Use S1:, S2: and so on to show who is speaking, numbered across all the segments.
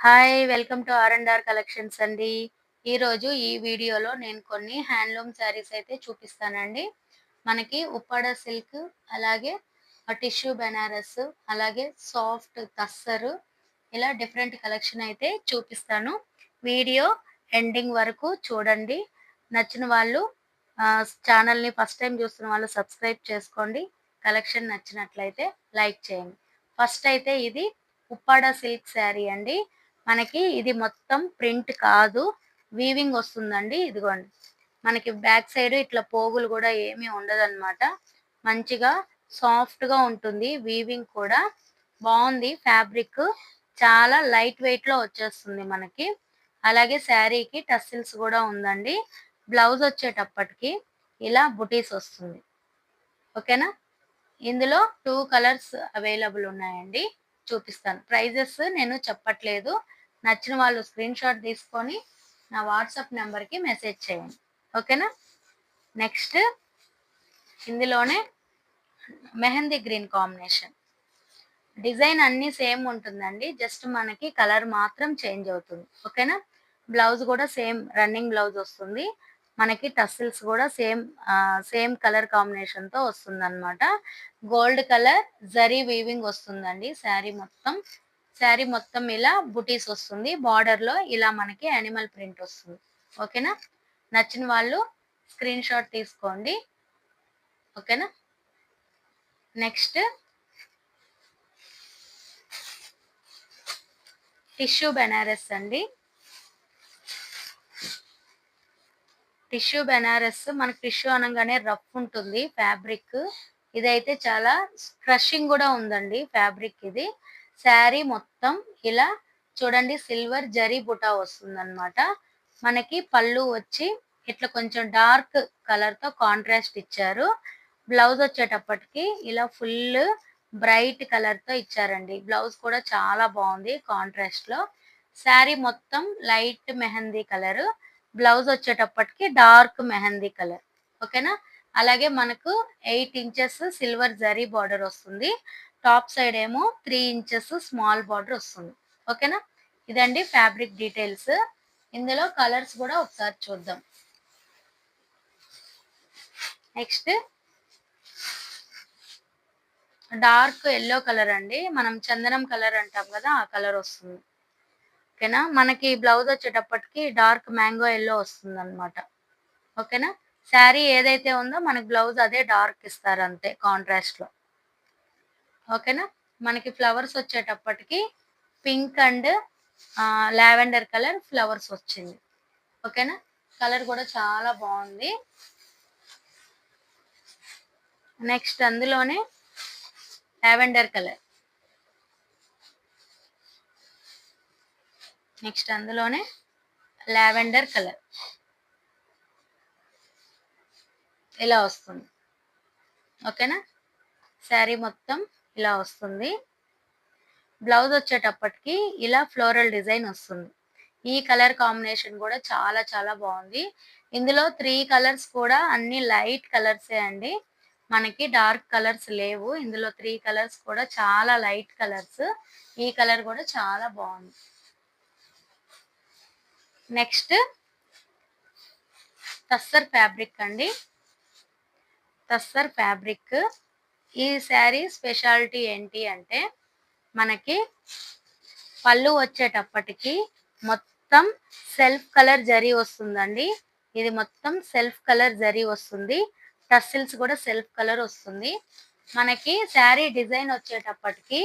S1: Hi! Welcome to ఆర్&ఆర్ collections అండి. ఈరోజు ఈ వీడియోలో నేను కొన్ని హ్యాండ్లూమ్ శారీస్ అయితే చూపిస్తానండి. మనకి ఉప్పాడ సిల్క్, అలాగే టిష్యూ బెనారస్, అలాగే సాఫ్ట్ టస్సరు, ఇలా డిఫరెంట్ కలెక్షన్ అయితే చూపిస్తాను. వీడియో ఎండింగ్ వరకు చూడండి. నచ్చిన వాళ్ళు ఛానల్‌ని ఫస్ట్ టైమ్ చూస్తున్న వాళ్ళు సబ్స్క్రైబ్ చేసుకోండి. కలెక్షన్ నచ్చినట్లయితే లైక్ చేయండి. ఫస్ట్ అయితే ఇది ఉప్పాడ సిల్క్ శారీ అండి. మనకి ఇది మొత్తం ప్రింట్ కాదు. వీవింగ్ వస్తుందండి. ఇదిగోండి. మనకి బ్యాక్ సైడ్ ఇట్లా పోగులు గూడా ఏమీ ఉండదనమాట. మంచిగా సాఫ్ట్‌గా ఉంటుంది. వీవింగ్ కూడా బావుంది ఫ్యాబ్రిక్. చాలా లైట్ వెయిట్‌లో వచ్చేస్తుంది మనకి. అలాగే శారీకి టస్సిల్స్ గూడా ఉందండి. బ్లౌజ్ వచ్చేటప్పటికి ఇలా బుటీస్ వస్తుంది. ఓకేనా? ఇందులో 2 కలర్స్ అవైలబుల్ ఉన్నాయండి. చూపిస్తాను. ప్రైజెస్ నేను చెప్పట్లేదు. నచ్చిన వాళ్ళు స్క్రీన్‌షాట్ తీసుకొని నా వాట్సాప్ నంబర్‌కి మెసేజ్ చేయండి. ఓకేనా? నెక్స్ట్ ఇందులోనే మెహందీ గ్రీన్ కాంబినేషన్. డిజైన్ అన్నీ సేమ్ ఉంటుందండి. జస్ట్ మనకి కలర్ మాత్రం చేంజ్ అవుతుంది. ఓకేనా? బ్లౌజ్ గూడా సేమ్ రన్నింగ్ బ్లౌజ్ వస్తుంది. మనకి టస్సిల్స్ గూడా సేమ్ కలర్ కాంబినేషన్‌తో వస్తుందనమాట. గోల్డ్ కలర్ జరీ వీవింగ్ వస్తుందండి శారీ మొత్తం. శారీ మొత్తం ఇలా బుటీస్ వస్తుంది. బార్డర్‌లో ఇలా మనకి యానిమల్ ప్రింట్ వస్తుంది. ఓకేనా? నచ్చిన వాళ్ళు స్క్రీన్‌షాట్ తీసుకోండి. ఓకేనా? నెక్స్ట్ టిష్యూ బెనారస్ అండి. టిష్యూ బెనారస్ మనకి టిష్యూ అనంగానే రఫ్ ఉంటుంది ఫ్యాబ్రిక్. ఇదైతే చాలా క్రషింగ్ గూడా ఉందండి ఫ్యాబ్రిక్ ఇది. శారీ మొత్తం ఇలా చూడండి సిల్వర్ జరీ బుటా వస్తుందనమాట. మనకి పళ్ళు వచ్చి ఇట్లా కొంచెం డార్క్ కలర్‌తో కాంట్రాస్ట్ ఇచ్చారు. బ్లౌజ్ వచ్చేటప్పటికి ఇలా ఫుల్ బ్రైట్ కలర్‌తో ఇచ్చారండి. బ్లౌజ్ కూడా చాలా బావుంది కాంట్రాస్ట్‌లో. శారీ మొత్తం లైట్ మెహందీ కలరు. బ్లౌజ్ వచ్చేటప్పటికి డార్క్ మెహందీ కలర్. ఓకేనా? అలాగే మనకు 8 ఇంచెస్ సిల్వర్ జరీ బార్డర్ వస్తుంది. టాప్ సైడ్ ఏమో 3 ఇంచెస్ స్మాల్ బార్డర్ వస్తుంది. ఓకేనా? ఇదండి ఫ్యాబ్రిక్ డీటెయిల్స్. ఇందులో కలర్స్ కూడా ఒకసారి చూద్దాం. నెక్స్ట్ డార్క్ యెల్లో కలర్ అండి. మనం చందనం కలర్ అంటాం కదా! ఆ కలర్ వస్తుంది. ఓకేనా? మనకి బ్లౌజ్ వచ్చేటప్పటికి డార్క్ మ్యాంగో యెల్లో వస్తుందన్నమాట. ఓకేనా? శారీ ఏదైతే ఉందో మనకి బ్లౌజ్ అదే డార్క్ ఇస్తారు అంతే కాంట్రాస్ట్‌లో. ఓకేనా? మనకి ఫ్లవర్స్ వచ్చేటప్పటికి pink and lavender colour flowers వచ్చింది. ఓకేనా? కలర్ కూడా చాలా బావుంది. నెక్స్ట్ అందులోనే లావెండర్ కలర్. నెక్స్ట్ అందులోనే లావెండర్ కలర్. ఇలా వస్తుంది. ఓకేనా? శారీ మొత్తం ఇలా వస్తుంది. బ్లౌజ్ వచ్చేటప్పటికి ఇలా ఫ్లోరల్ డిజైన్ వస్తుంది. ఈ కలర్ కాంబినేషన్ కూడా చాలా చాలా బావుంది. ఇందులో 3 కలర్స్ కూడా అన్ని లైట్ కలర్సే అండి. మనకి డార్క్ కలర్స్ లేవు. ఇందులో 3 కలర్స్ కూడా చాలా లైట్ కలర్స్. ఈ కలర్ కూడా చాలా బావుంది. నెక్స్ట్ టస్సర్ ఫ్యాబ్రిక్ అండి. టస్సర్ ఫ్యాబ్రిక్. ఈ శారీ స్పెషాలిటీ ఏంటి అంటే మనకి పళ్ళు వచ్చేటప్పటికి మొత్తం సెల్ఫ్ కలర్ జరీ వస్తుందండి. ఇది మొత్తం సెల్ఫ్ కలర్ జరీ వస్తుంది. టస్సిల్స్ కూడా సెల్ఫ్ కలర్ వస్తుంది. మనకి శారీ డిజైన్ వచ్చేటప్పటికి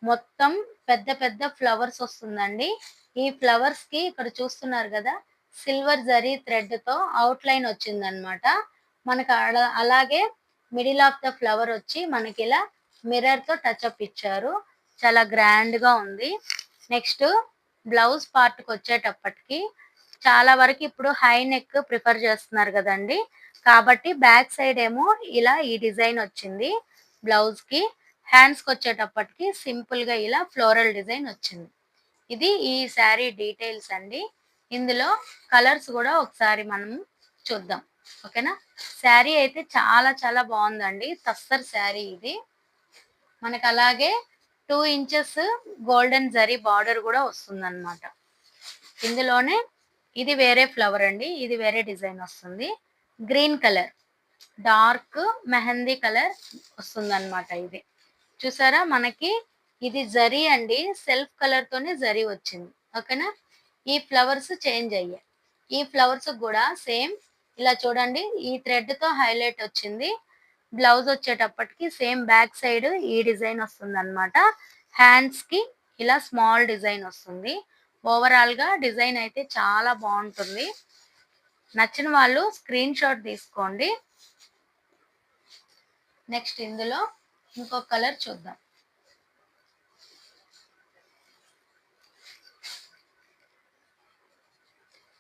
S1: మొత్తం పెద్ద పెద్ద ఫ్లవర్స్ వస్తుందండి. ఈ ఫ్లవర్స్‌కి ఇక్కడ చూస్తున్నారు గదా! సిల్వర్ జరీ థ్రెడ్‌తో అవుట్‌లైన్ వచ్చిందనమాట. మనకు అలాగే మిడిల్ ఆఫ్ ద ఫ్లవర్ వచ్చి మనకిలా మిర్రర్‌తో టచప్ ఇచ్చారు. చాలా గ్రాండ్‌గా ఉంది. నెక్స్ట్ బ్లౌజ్ పార్ట్‌కొచ్చేటప్పటికి చాలా వరకు ఇప్పుడు హై నెక్ ప్రిఫర్ చేస్తున్నారు గదండీ! కాబట్టి బ్యాక్ సైడ్ ఏమో ఇలా ఈ డిజైన్ వచ్చింది బ్లౌజ్‌కి. హ్యాండ్స్‌కొచ్చేటప్పటికి సింపుల్‌గా ఇలా ఫ్లోరల్ డిజైన్ వచ్చింది. ఇది ఈ శారీ డీటెయిల్స్ అండి. ఇందులో కలర్స్ గూడా ఒకసారి మనం చూద్దాం. ఓకేనా? శారీ అయితే చాలా చాలా బావుందండి. టస్సర్ శారీ ఇది. మనకలాగే 2 ఇంచెస్ గోల్డెన్ జరీ బార్డర్ కూడా వస్తుందన్నమాట. ఇందులోనే ఇది వేరే ఫ్లవర్ అండి. ఇది వేరే డిజైన్ వస్తుంది. Green colour, dark mehndi colour వస్తుందన్నమాట ఇది. చూసారా మనకి ఇది జరీ అండి. సెల్ఫ్ కలర్ తోనే జరీ వచ్చింది. ఓకేనా? ఈ ఫ్లవర్స్ చేంజ్ అయ్యాయి. ఈ ఫ్లవర్స్ కూడా సేమ్ ఇలా చూడండి. ఈ థ్రెడ్ తో హైలైట్ వచ్చింది. బ్లౌజ్ వచ్చేటప్పటికి సేమ్ బ్యాక్ సైడ్ ఈ డిజైన్ వస్తుందన్నమాట. హ్యాండ్స్ కి ఇలా స్మాల్ డిజైన్ వస్తుంది. ఓవరాల్ గా డిజైన్ అయితే చాలా బాగుంటుంది. నచ్చిన వాళ్ళు స్క్రీన్ షాట్ తీసుకోండి. నెక్స్ట్ ఇందులో ఇంకో కలర్ చూద్దాం.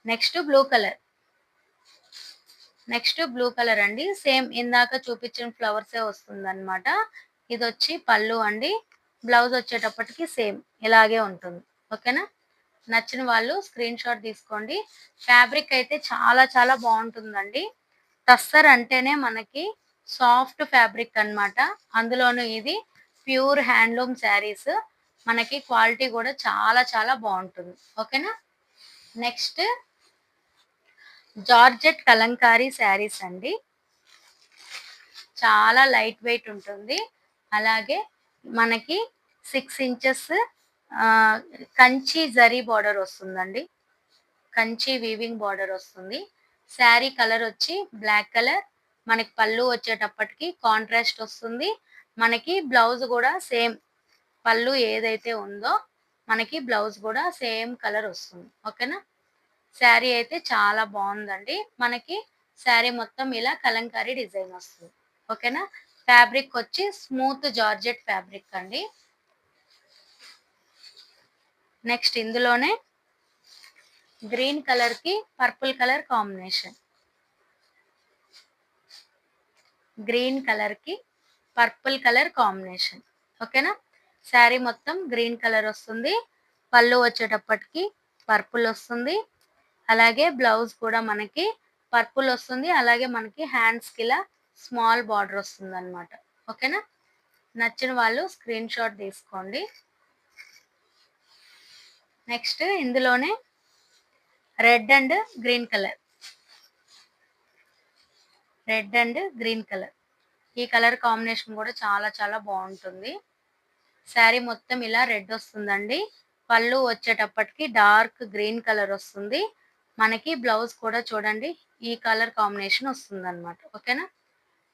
S1: Next blue colour. Next blue colour అండి. సేమ్ ఇందాక చూపించిన ఫ్లవర్సే వస్తుందన్నమాట. ఇది వచ్చి పళ్ళు అండి. బ్లౌజ్ వచ్చేటప్పటికి సేమ్ ఇలాగే ఉంటుంది. ఓకేనా? నచ్చిన వాళ్ళు స్క్రీన్ షాట్ తీసుకోండి. ఫ్యాబ్రిక్ అయితే చాలా చాలా బాగుంటుందండి. టస్సర్ అంటేనే మనకి సాఫ్ట్ ఫ్యాబ్రిక్ అన్నమాట. అందులోనూ ఇది ప్యూర్ హ్యాండ్లూమ్ శారీస్. మనకి క్వాలిటీ కూడా చాలా చాలా బాగుంటుంది. ఓకేనా? నెక్స్ట్ జార్జెట్ కలంకారీ శారీస్ అండి. చాలా లైట్ వెయిట్ ఉంటుంది. అలాగే మనకి 6 ఇంచెస్ కంచి జరీ బార్డర్ వస్తుందండి. కంచి వీవింగ్ బార్డర్ వస్తుంది. శారీ కలర్ వచ్చి బ్లాక్ కలర్. మనకి పళ్ళు వచ్చేటప్పటికి కాంట్రాస్ట్ వస్తుంది. మనకి బ్లౌజ్ కూడా సేమ్ పళ్ళు ఏదైతే ఉందో మనకి బ్లౌజ్ కూడా సేమ్ కలర్ వస్తుంది. ఓకేనా? శారీ అయితే చాలా బాగుందండి. మనకి శారీ మొత్తం ఇలా కలంకారీ డిజైన్ వస్తుంది. ఓకేనా? ఫ్యాబ్రిక్ వచ్చి స్మూత్ జార్జెట్ ఫ్యాబ్రిక్ అండి. నెక్స్ట్ ఇందులోనే గ్రీన్ కలర్ కి purple colour combination. Green colour కి పర్పుల్ కలర్ కాంబినేషన్. ఓకేనా? శారీ మొత్తం గ్రీన్ కలర్ వస్తుంది. పళ్ళు వచ్చేటప్పటికి పర్పుల్ వస్తుంది. అలాగే బ్లౌజ్ కూడా మనకి పర్పుల్ వస్తుంది. అలాగే మనకి హ్యాండ్స్ కి ఇలా స్మాల్ బార్డర్ వస్తుంది అనమాట. ఓకేనా? నచ్చిన వాళ్ళు స్క్రీన్ షాట్ తీసుకోండి. నెక్స్ట్ ఇందులోనే red and green colour. Red and green colour. ఈ కలర్ కాంబినేషన్ కూడా చాలా చాలా బాగుంటుంది. శారీ మొత్తం ఇలా రెడ్ వస్తుందండి. పళ్ళు వచ్చేటప్పటికి డార్క్ గ్రీన్ కలర్ వస్తుంది. మనకి బ్లౌజ్ కూడా చూడండి ఈ కలర్ కాంబినేషన్ వస్తుంది అనమాట. ఓకేనా?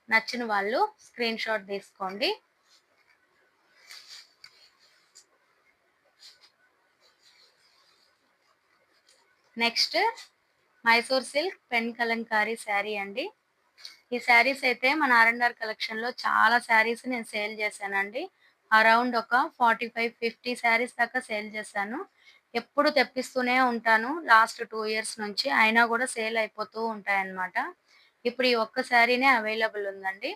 S1: నచ్చిన వాళ్ళు స్క్రీన్ షాట్ తీసుకోండి. Next Mysore silk pen Kalamkari sari అండి. ఈ శారీస్ అయితే మన ఆర్ఎండ్ఆర్ కలెక్షన్ లో చాలా శారీస్ నేను సేల్ చేశానండి. అరౌండ్ ఒక 45-50 శారీస్ దాకా సేల్ చేశాను. ఎప్పుడు తెప్పిస్తూనే ఉంటాను లాస్ట్ 2 ఇయర్స్ నుంచి. అయినా కూడా సేల్ అయిపోతూ ఉంటాయన్నమాట. ఇప్పుడు ఈ ఒక్క శారీనే అవైలబుల్ ఉందండి.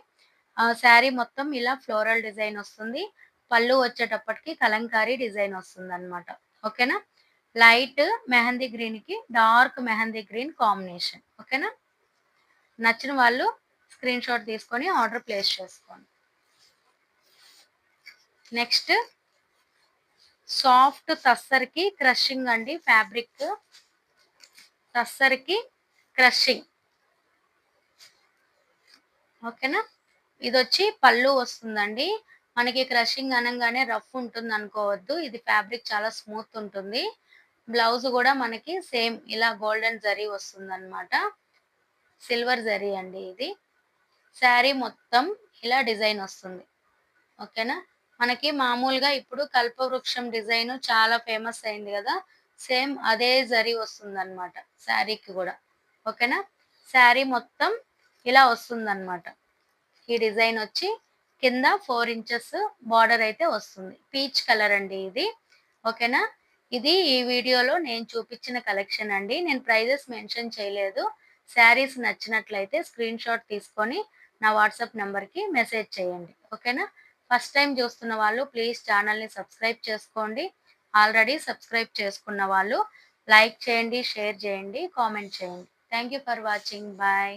S1: శారీ మొత్తం ఇలా ఫ్లోరల్ డిజైన్ వస్తుంది. పళ్ళు వచ్చేటప్పటికి కలంకారీ డిజైన్ వస్తుందన్నమాట. ఓకేనా? లైట్ మెహందీ గ్రీన్ కి డార్క్ మెహందీ గ్రీన్ కాంబినేషన్. ఓకేనా? నచ్చిన వాళ్ళు స్క్రీన్ షాట్ తీసుకొని ఆర్డర్ ప్లేస్ చేసుకోండి. నెక్స్ట్ సాఫ్ట్ తస్సర్కి క్రషింగ్ అండి. ఫ్యాబ్రిక్ తస్సర్కి క్రషింగ్. ఓకేనా? ఇది వచ్చి పళ్ళు వస్తుందండి. మనకి క్రషింగ్ అనగానే రఫ్ ఉంటుంది అనుకోవద్దు. ఇది ఫ్యాబ్రిక్ చాలా స్మూత్ ఉంటుంది. బ్లౌజ్ కూడా మనకి సేమ్ ఇలా గోల్డెన్ జరీ వస్తుందన్నమాట. సిల్వర్ జరీ అండి ఇది. శారీ మొత్తం ఇలా డిజైన్ వస్తుంది. ఓకేనా? మనకి మామూలుగా ఇప్పుడు కల్పవృక్షం డిజైన్ చాలా ఫేమస్ అయింది కదా! సేమ్ అదే జరీ వస్తుందన్నమాట శారీకి కూడా. ఓకేనా? శారీ మొత్తం ఇలా వస్తుందన్నమాట. ఈ డిజైన్ వచ్చి కింద 4 ఇంచెస్ బార్డర్ అయితే వస్తుంది. పీచ్ కలర్ అండి ఇది. ఓకేనా? ఇది ఈ వీడియోలో నేను చూపించిన కలెక్షన్ అండి. నేను ప్రైజెస్ మెన్షన్ చేయలేదు. శారీస్ నచ్చినట్లయితే స్క్రీన్ షాట్ తీసుకొని నా వాట్సాప్ నంబర్‌కి మెసేజ్ చేయండి. ఓకేనా? ఫస్ట్ టైం చూస్తున్న వాళ్ళు ప్లీజ్ ఛానల్‌ని సబ్స్క్రైబ్ చేసుకోండి. ఆల్రెడీ సబ్స్క్రైబ్ చేసుకున్న వాళ్ళు లైక్ చేయండి, షేర్ చేయండి, కామెంట్ చేయండి. Thank you for watching. By.